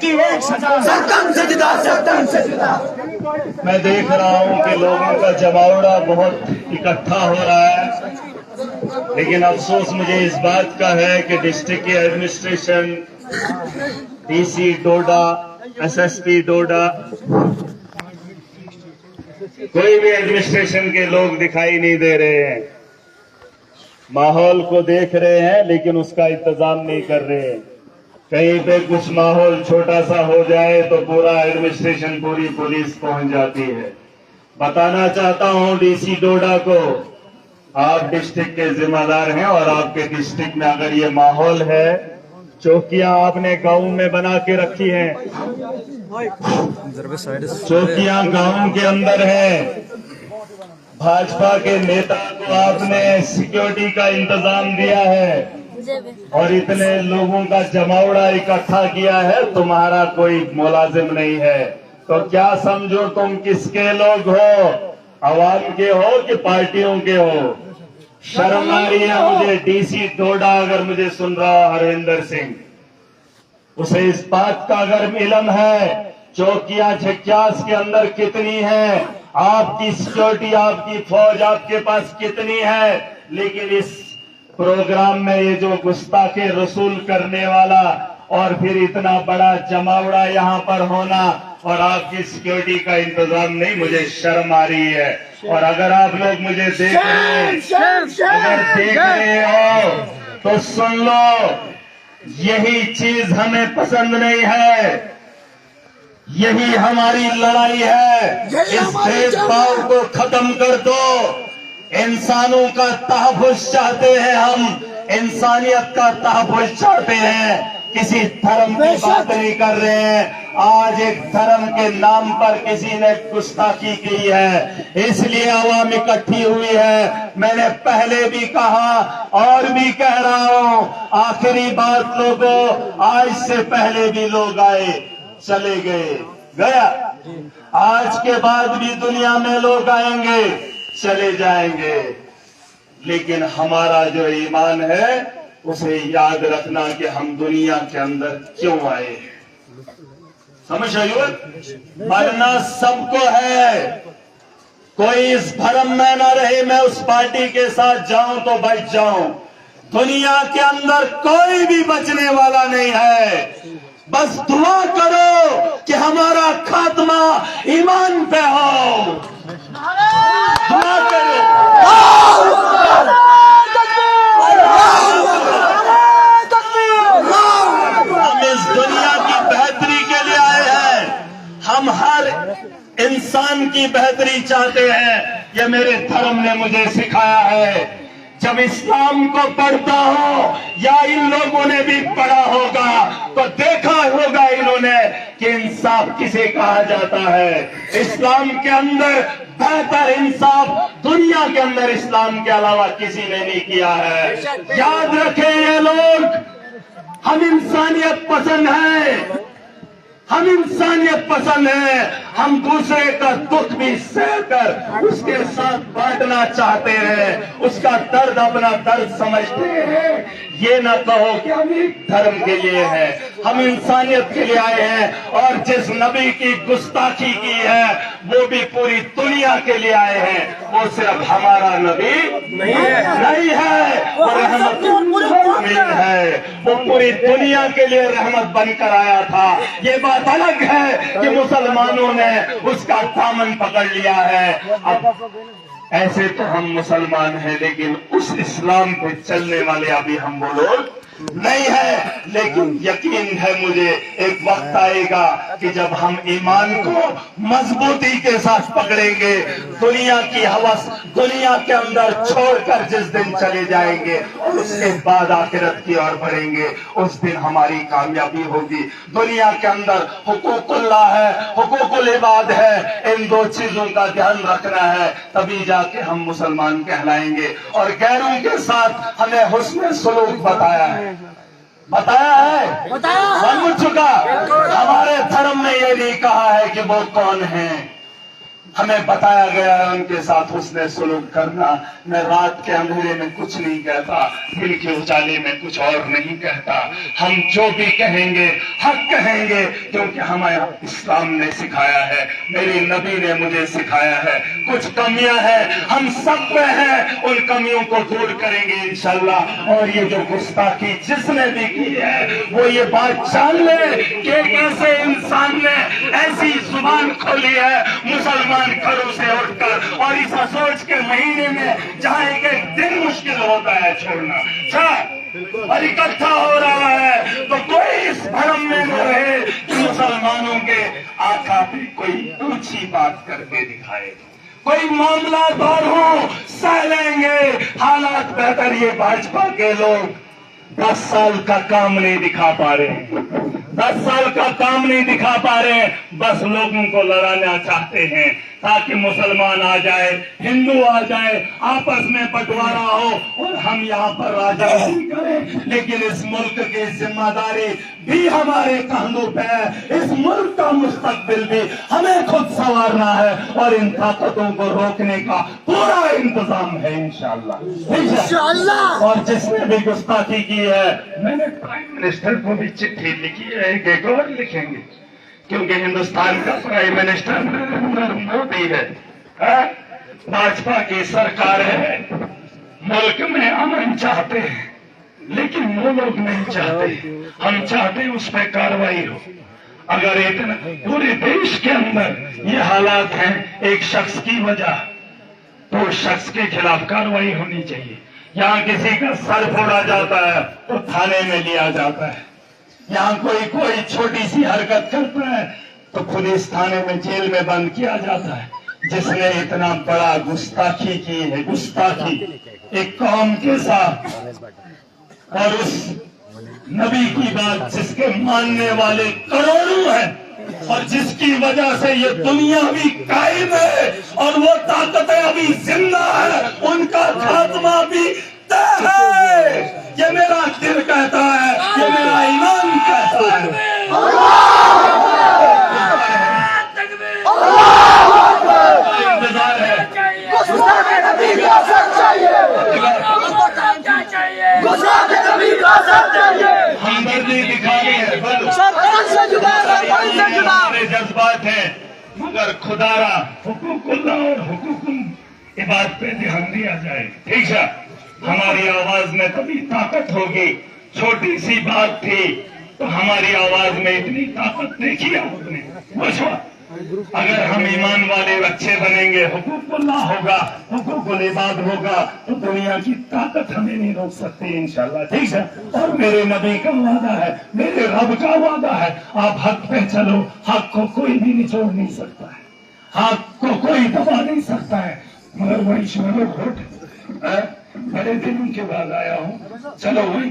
की एक सजा, सत्तम से जुदा, सत्तम से जुदा। मैं देख रहा हूं कि लोगों का जमावड़ा बहुत इकट्ठा हो रहा है, लेकिन अफसोस मुझे इस बात का है कि डिस्ट्रिक्ट की एडमिनिस्ट्रेशन, डीसी डोडा, एसएसपी डोडा, कोई भी एडमिनिस्ट्रेशन के लोग दिखाई नहीं दे रहे हैं। माहौल को देख रहे हैं लेकिन उसका इंतजाम नहीं कर रहे हैं। कहीं पे कुछ माहौल छोटा सा हो जाए तो पूरा एडमिनिस्ट्रेशन, पूरी पुलिस पहुंच जाती है। बताना चाहता हूं डीसी डोडा को, आप डिस्ट्रिक्ट के जिम्मेदार हैं और आपके डिस्ट्रिक्ट में अगर ये माहौल है, चौकियां आपने गांव में बना के रखी हैं, चौकियां गांव के अंदर है, भाजपा के नेता को आपने सिक्योरिटी का इंतजाम दिया है और इतने लोगों का जमावड़ा इकट्ठा किया है, तुम्हारा कोई मुलाजिम नहीं है। तो क्या समझो तुम किसके लोग हो, आवाम के हो कि पार्टियों के हो? शर्म आ रही है मुझे। डीसी डोडा अगर मुझे सुन रहा हरविंदर सिंह, उसे इस बात का अगर इल्म है चौकियां झक्यास के अंदर कितनी है, आपकी सिक्योरिटी, आपकी फौज आपके पास कितनी है, लेकिन इस प्रोग्राम में ये जो गुस्ताखे रसूल करने वाला और फिर इतना बड़ा जमावड़ा यहाँ पर होना और आपकी सिक्योरिटी का इंतजाम नहीं, मुझे शर्म आ रही है। और अगर आप लोग मुझे देख रहे हो तो सुन लो, यही चीज हमें पसंद नहीं है, यही हमारी लड़ाई है। इस भेदभाव को खत्म कर दो। इंसानों का तहफ़्फ़ुज़ चाहते हैं हम, इंसानियत का तहफ़्फ़ुज़ चाहते हैं, किसी धर्म की बात नहीं कर रहे हैं। आज एक धर्म के नाम पर किसी ने गुस्ताखी की है, इसलिए आवाम इकट्ठी हुई है। मैंने पहले भी कहा और भी कह रहा हूं, आखिरी बात लोगों, आज से पहले भी लोग आए, चले गए, गया। आज के बाद भी दुनिया में लोग आएंगे, चले जाएंगे, लेकिन हमारा जो ईमान है उसे याद रखना कि हम दुनिया के अंदर क्यों आए। समझ रही हो? मरना सबको है, कोई इस भरम में ना रहे मैं उस पार्टी के साथ जाऊं तो बच जाऊं। दुनिया के अंदर कोई भी बचने वाला नहीं है। बस दुआ करो कि हमारा खात्मा ईमान पे हो। दुआ करो। हम इस दुनिया की बेहतरी के लिए आए हैं, हम हर इंसान की बेहतरी चाहते हैं। ये मेरे धर्म ने मुझे सिखाया है। जब इस्लाम को पढ़ता हो या इन लोगों ने भी पढ़ा होगा तो देखा होगा इन्होंने कि इंसाफ किसे कहा जाता है। इस्लाम के अंदर बेहतर इंसाफ दुनिया के अंदर इस्लाम के अलावा किसी ने नहीं किया है। याद रखें ये लोग, हम इंसानियत पसंद हैं, हम इंसानियत पसंद है। हम दूसरे का दुख भी सहकर उसके साथ बांटना चाहते हैं, उसका दर्द अपना दर्द समझते हैं। ये न कहो कि हम एक धर्म के लिए हैं, हम इंसानियत के लिए आए हैं। और जिस नबी की गुस्ताखी की है वो भी पूरी दुनिया के लिए आए हैं, वो सिर्फ हमारा नबी नहीं है, वो रहमत है, वो पूरी दुनिया के लिए रहमत बनकर आया था। ये बात अलग है कि मुसलमानों ने उसका दामन पकड़ लिया है। अब ऐसे तो हम मुसलमान हैं, लेकिन उस इस्लाम पे चलने वाले अभी हम वो लोग नहीं है। लेकिन यकीन है मुझे एक वक्त आएगा कि जब हम ईमान को मजबूती के साथ पकड़ेंगे, दुनिया की हवस दुनिया के अंदर छोड़कर जिस दिन चले जाएंगे और उसके बाद आखिरत की ओर बढ़ेंगे, उस दिन हमारी कामयाबी होगी। दुनिया के अंदर हुकूकुल्लाह है, हुकूकुल इबाद है, इन दो चीजों का ध्यान रखना है, तभी जाके हम मुसलमान कहलाएंगे। और गैरों के साथ हमें हुस्न सलूक बताया है, बन चुका। हमारे धर्म में ये नहीं कहा है कि वो कौन है, ہمیں بتایا گیا ہے ان کے ساتھ حسن سلوک کرنا. میں رات کے اندھیرے میں کچھ نہیں کہتا, دن کے اجالے میں کچھ اور نہیں کہتا. ہم جو بھی کہیں گے حق کہیں گے, کیونکہ ہمیں اسلام نے سکھایا ہے, میری نبی نے مجھے سکھایا ہے. کچھ کمیاں ہیں ہم سب میں ہیں, ان کمیوں کو دور کریں گے انشاءاللہ. اور یہ جو گستاخی جس نے بھی کی ہے وہ یہ بات جان لے کہ ایک ایسے انسان نے ایسی زبان کھولی ہے مسلمان گھروں سے اٹھ کر, اور اس سوچ کے مہینے میں جہاں ایک دن مشکل ہوتا ہے چھوڑنا اور اکٹھا ہو رہا ہے, تو کوئی اس بھرم میں نہ رہے کہ مسلمانوں کے آقا پہ کوئی اونچی بات کر کے دکھائے. کوئی معاملات اور ہوں سہ لیں گے. حالات بہتر, یہ بھاجپا کے لوگ 10 سال کا کام نہیں دکھا پا رہے ہیں, 10 سال کا کام نہیں دکھا پا رہے ہیں, بس لوگوں کو لڑانا چاہتے ہیں تاکہ مسلمان آ جائے, ہندو آ جائے, آپس میں بٹوارا ہو اور ہم یہاں پر راجنیتی کریں. لیکن اس ملک کی ذمہ داری بھی ہمارے کندھوں پہ ہے, اس ملک کا مستقبل بھی ہمیں خود سنوارنا ہے, اور ان طاقتوں کو روکنے کا پورا انتظام ہے انشاءاللہ. اور جس نے بھی گستاخی کی ہے, میں نے پرائم منسٹر کو بھی چٹھی لکھی ہے, ایک اور لکھیں گے, کیونکہ ہندوستان کا پرائم منسٹر نریندر مودی ہے, بھاجپا کی سرکار ہے. ملک میں امن چاہتے ہیں لیکن وہ لوگ نہیں چاہتے, ہم چاہتے اس پہ کاروائی ہو. اگر اتنا پورے دیش کے اندر یہ حالات ہیں ایک شخص کی وجہ, تو اس شخص کے خلاف کاروائی ہونی چاہیے. یہاں کسی کا سر پھوڑا جاتا ہے تو تھانے میں لیا جاتا ہے, یہاں کوئی چھوٹی سی حرکت کرتا ہے تو پولیس تھانے میں جیل میں بند کیا جاتا ہے. جس نے اتنا بڑا گستاخی کی ہے, گستاخی ایک قوم کے ساتھ, اور اس نبی کی بات جس کے ماننے والے کروڑوں ہیں, اور جس کی وجہ سے یہ دنیا بھی قائم ہے اور وہ طاقتیں ابھی زندہ ہیں, ان کا خاتمہ بھی طے ہے. یہ میرا دل کہتا ہے, یہ میرا ایمان کہتا ہے. ہمدردی دکھانی ہے, ہمارے جذبات ہیں, مگر خدارا حقوق اللہ اور حقوق عباد پہ دھیان دیا جائے. ٹھیک ہے, ہماری آواز میں کبھی طاقت ہوگی. چھوٹی سی بات تھی تو ہماری آواز میں اتنی طاقت دیکھی آپ نے. اگر ہم ایمان والے اچھے بنیں گے, حقوق اللہ ہوگا, حقوق العباد ہوگا, تو دنیا کی طاقت ہمیں نہیں روک سکتی انشاءاللہ. ٹھیک ہے, اور میرے نبی کا وعدہ ہے, میرے رب کا وعدہ ہے, آپ حق پہ چلو, حق کو کوئی بھی نچوڑ نہیں سکتا ہے, حق کو کوئی دبا نہیں سکتا ہے. مگر وہی شمار بڑے دنوں کے بعد آیا ہوں, چلو وہی